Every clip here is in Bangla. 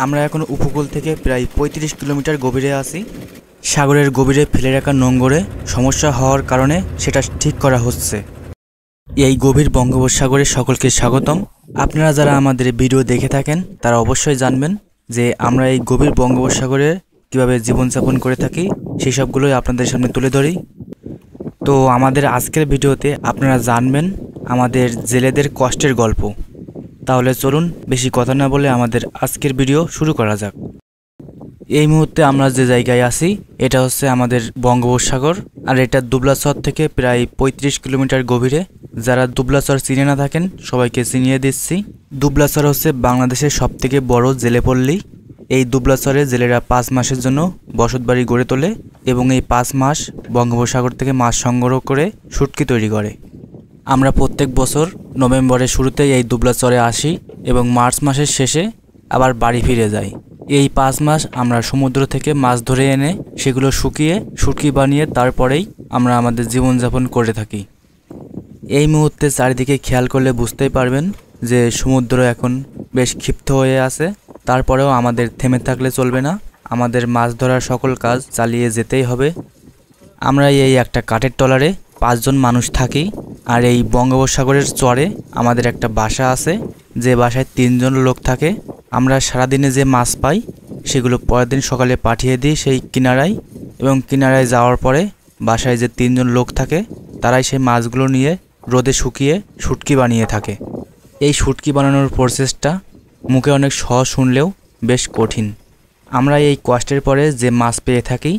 আমরা এখন উপকূল থেকে প্রায় ৩৫ কিলোমিটার গভীরে আছি। সাগরের গভীরে ফেলে রাখা নোঙরে সমস্যা হওয়ার কারণে সেটা ঠিক করা হচ্ছে। এই গভীর বঙ্গোপসাগরে সকলকে স্বাগতম। আপনারা যারা আমাদের ভিডিও দেখে থাকেন তারা অবশ্যই জানবেন যে আমরা এই গভীর বঙ্গোপসাগরে কীভাবে জীবনযাপন করে থাকি, সেই সবগুলোই আপনাদের সামনে তুলে ধরি। তো আমাদের আজকের ভিডিওতে আপনারা জানবেন আমাদের জেলেদের কষ্টের গল্প। তাহলে চলুন বেশি কথা না বলে আমাদের আজকের ভিডিও শুরু করা যাক। এই মুহূর্তে আমরা যে জায়গায় আছি এটা হচ্ছে আমাদের বঙ্গোপসাগর, আর এটা দুবলাচর থেকে প্রায় ৩৫ কিলোমিটার গভীরে। যারা দুবলাচর চিনে না থাকেন সবাইকে চিনিয়ে দিচ্ছি। দুবলাচর হচ্ছে বাংলাদেশের সবথেকে বড় জেলেপল্লী। এই দুবলাচরে জেলেরা 5 মাসের জন্য বসতবাড়ি গড়ে তোলে এবং এই 5 মাস বঙ্গোপসাগর থেকে মাছ সংগ্রহ করে শুটকি তৈরি করে। আমরা প্রত্যেক বছর নভেম্বরের শুরুতে এই দুবলাচরে আসি এবং মার্চ মাসের শেষে আবার বাড়ি ফিরে যাই। এই 5 মাস আমরা সমুদ্র থেকে মাছ ধরে এনে সেগুলো শুকিয়ে শুটকি বানিয়ে তারপরেই আমরা আমাদের জীবনযাপন করে থাকি। এই মুহূর্তে চারিদিকে খেয়াল করলে বুঝতেই পারবেন যে সমুদ্র এখন বেশ ক্ষিপ্ত হয়ে আছে। তারপরেও আমাদের থেমে থাকলে চলবে না, আমাদের মাছ ধরার সকল কাজ চালিয়ে যেতেই হবে। আমরা এই একটা কাঠের ট্রলারে 5 জন মানুষ থাকি, আর এই বঙ্গোপসাগরের চরে আমাদের একটা বাসা আছে, যে বাসায় 3 জন লোক থাকে। আমরা সারাদিনে যে মাছ পাই সেগুলো পরের দিন সকালে পাঠিয়ে দিই সেই কিনারায়, এবং কিনারায় যাওয়ার পরে বাসায় যে 3 জন লোক থাকে তারাই সেই মাছগুলো নিয়ে রোদে শুকিয়ে শুটকি বানিয়ে থাকে। এই শুটকি বানানোর প্রসেসটা মুখে অনেক সহজ শুনলেও বেশ কঠিন। আমরা এই কষ্টের পরে যে মাছ পেয়ে থাকি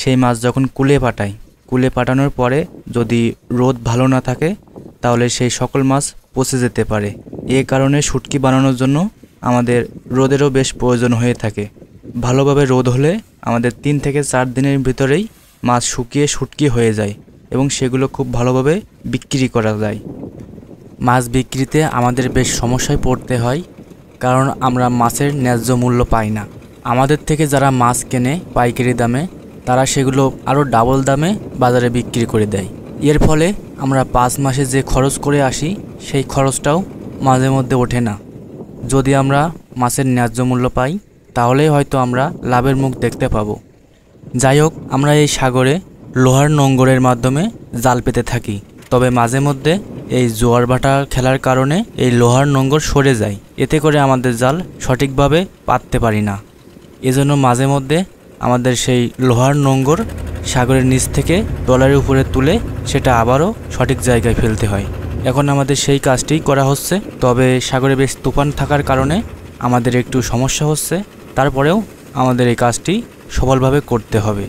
সেই মাছ যখন কুলে পাঠাই, কুলে পাঠানোর পরে যদি রোদ ভালো না থাকে তাহলে সেই সকল মাছ পচে যেতে পারে। এ কারণে শুটকি বানানোর জন্য আমাদের রোদেরও বেশ প্রয়োজন হয়ে থাকে। ভালোভাবে রোদ হলে আমাদের 3 থেকে 4 দিনের ভিতরেই মাছ শুকিয়ে শুটকি হয়ে যায় এবং সেগুলো খুব ভালোভাবে বিক্রি করা যায়। মাছ বিক্রিতে আমাদের বেশ সমস্যায় পড়তে হয়, কারণ আমরা মাছের ন্যায্য মূল্য পাই না। আমাদের থেকে যারা মাছ কেনে পাইকারি দামে তারা সেগুলো আরও ডাবল দামে বাজারে বিক্রি করে দেয়। এর ফলে আমরা 5 মাসে যে খরচ করে আসি সেই খরচটাও মাঝে মধ্যে ওঠে না। যদি আমরা মাছের ন্যায্য মূল্য পাই তাহলেই হয়তো আমরা লাভের মুখ দেখতে পাবো। যাই হোক, আমরা এই সাগরে লোহার নোঙরের মাধ্যমে জাল পেতে থাকি, তবে মাঝে মধ্যে এই জোয়ার ভাটা খেলার কারণে এই লোহার নোঙর সরে যায়, এতে করে আমাদের জাল সঠিকভাবে পাততে পারি না। এজন্য মাঝে মধ্যে আমাদের সেই লোহার নোঙর সাগরের নিচ থেকে ট্রলারের উপরে তুলে সেটা আবারও সঠিক জায়গায় ফেলতে হয়। এখন আমাদের সেই কাজটি করা হচ্ছে, তবে সাগরে বেশ তুফান থাকার কারণে আমাদের একটু সমস্যা হচ্ছে। তারপরেও আমাদের এই কাজটি সফলভাবে করতে হবে।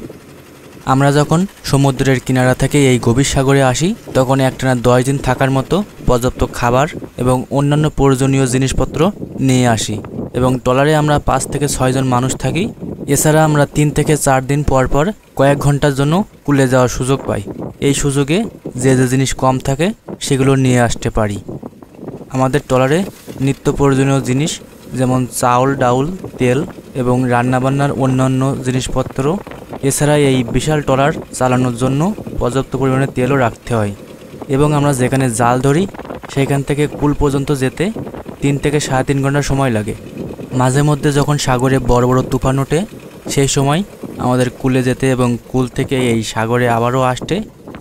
আমরা যখন সমুদ্রের কিনারা থেকে এই গভীর সাগরে আসি তখন একটানা 10 দিন থাকার মতো পর্যাপ্ত খাবার এবং অন্যান্য প্রয়োজনীয় জিনিসপত্র নিয়ে আসি, এবং ট্রলারে আমরা 5 থেকে 6 জন মানুষ থাকি। এছাড়া আমরা 3 থেকে 4 দিন পর পর কয়েক ঘন্টার জন্য কুলে যাওয়ার সুযোগ পাই। এই সুযোগে যে যে জিনিস কম থাকে সেগুলো নিয়ে আসতে পারি। আমাদের ট্রলারে নিত্য প্রয়োজনীয় জিনিস যেমন চাউল, ডাউল, তেল এবং রান্নাবান্নার অন্যান্য জিনিসপত্র, এছাড়া এই বিশাল ট্রলার চালানোর জন্য পর্যাপ্ত পরিমাণে তেলও রাখতে হয়। এবং আমরা যেখানে জাল ধরি সেখান থেকে কুল পর্যন্ত যেতে 3 থেকে 3.5 ঘন্টা সময় লাগে। মাঝে মধ্যে যখন সাগরে বড় বড় তুফান ওঠে সেই সময় আমাদের কুলে যেতে এবং কুল থেকে এই সাগরে আবারও আসতে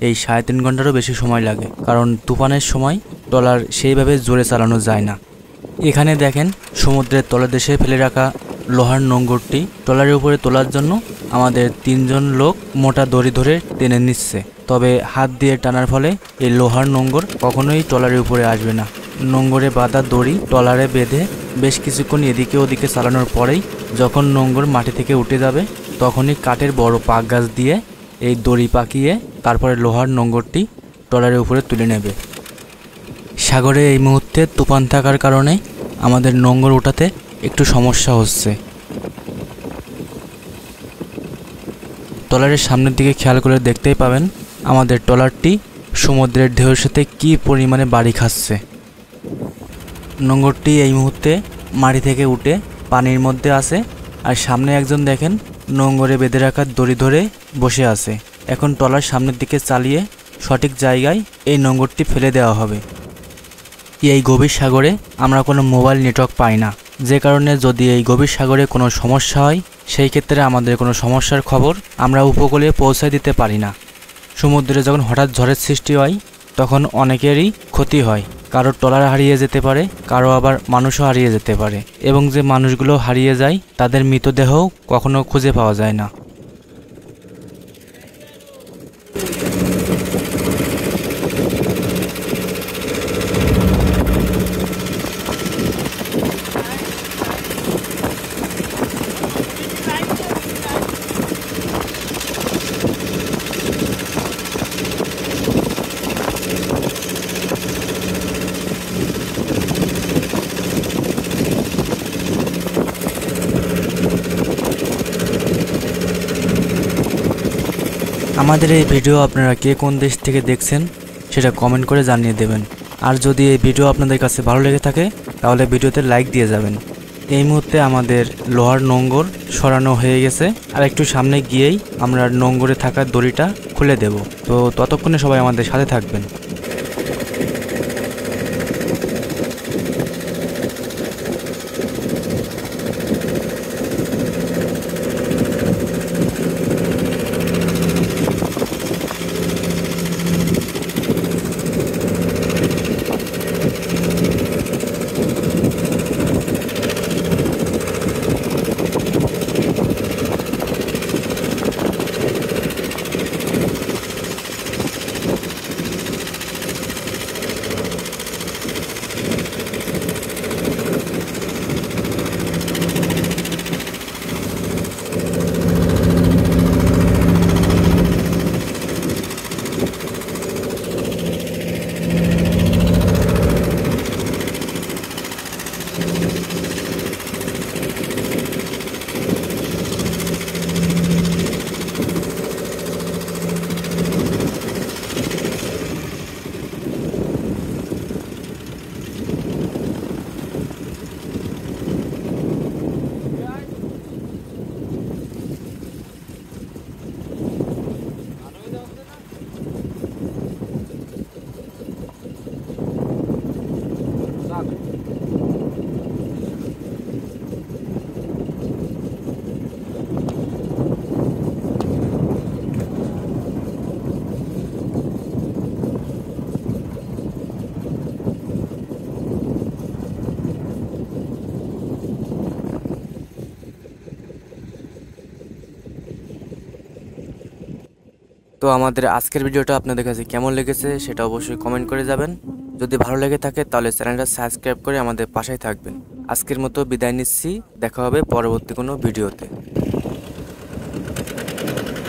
এই 3.5 ঘন্টারও বেশি সময় লাগে, কারণ তুফানের সময় ট্রলার সেইভাবে জোরে চালানো যায় না। এখানে দেখেন সমুদ্রের তলদেশে ফেলে রাখা লোহার নোঙরটি ট্রলারের উপরে তোলার জন্য আমাদের 3 জন লোক মোটা দড়ি ধরে টেনে নিচ্ছে, তবে হাত দিয়ে টানার ফলে এই লোহার নোঙর কখনোই ট্রলারের উপরে আসবে না। নোঙরে বাঁধা দড়ি ট্রলারে বেঁধে বেশ কিছুক্ষণ এদিকে ওদিকে চালানোর পরেই যখন নোঙর মাটি থেকে উঠে যাবে তখনই কাঠের বড় পাক গাছ দিয়ে এই দড়ি পাকিয়ে তারপরে লোহার নোঙরটি ট্রলারের উপরে তুলে নেবে। সাগরে এই মুহূর্তে তুফান থাকার কারণে আমাদের নোঙর ওঠাতে একটু সমস্যা হচ্ছে। ট্রলারের সামনের দিকে খেয়াল করে দেখতেই পাবেন আমাদের ট্রলারটি সমুদ্রের ঢেউয়ের সাথে কী পরিমাণে বাড়ি খাচ্ছে। নোঙরটি এই মুহূর্তে মাটি থেকে উঠে পানির মধ্যে আছে, আর সামনে একজন দেখেন নোঙরে বেঁধে রাখা দড়ি ধরে বসে আছে। এখন ট্রলার সামনের দিকে চালিয়ে সঠিক জায়গায় এই নোঙরটি ফেলে দেওয়া হবে। এই গভীর সাগরে আমরা কোনো মোবাইল নেটওয়ার্ক পাই না, যে কারণে যদি এই গভীর সাগরে কোনো সমস্যা হয় সেই ক্ষেত্রে আমাদের কোনো সমস্যার খবর আমরা উপকূলে পৌঁছায় দিতে পারি না। সমুদ্রে যখন হঠাৎ ঝড়ের সৃষ্টি হয় তখন অনেকেরই ক্ষতি হয়, কারো ট্রলার হারিয়ে যেতে পারে, কারো আবার মানুষও হারিয়ে যেতে পারে, এবং যে মানুষগুলো হারিয়ে যায় তাদের মৃতদেহও কখনো খুঁজে পাওয়া যায় না। আমাদের এই ভিডিও আপনারা কে কোন দেশ থেকে দেখছেন সেটা কমেন্ট করে জানিয়ে দেবেন। আর যদি এই ভিডিও আপনাদের কাছে ভালো লেগে থাকে তাহলে ভিডিওতে লাইক দিয়ে যাবেন। এই মুহূর্তে আমাদের লোহার নোঙর সরানো হয়ে গেছে, আর একটু সামনে গিয়েই আমরা নোঙরে থাকা দড়িটা খুলে দেব। তো ততক্ষণে সবাই আমাদের সাথে থাকবেন। তো আমাদের আজকের ভিডিওটা আপনাদের কাছে কেমন লেগেছে সেটা অবশ্যই কমেন্ট করে যাবেন। যদি ভালো লেগে থাকে তাহলে চ্যানেলটা সাবস্ক্রাইব করে আমাদের পাশেই থাকবেন। আজকের মতো বিদায় নিচ্ছি, দেখা হবে পরবর্তী কোনো ভিডিওতে।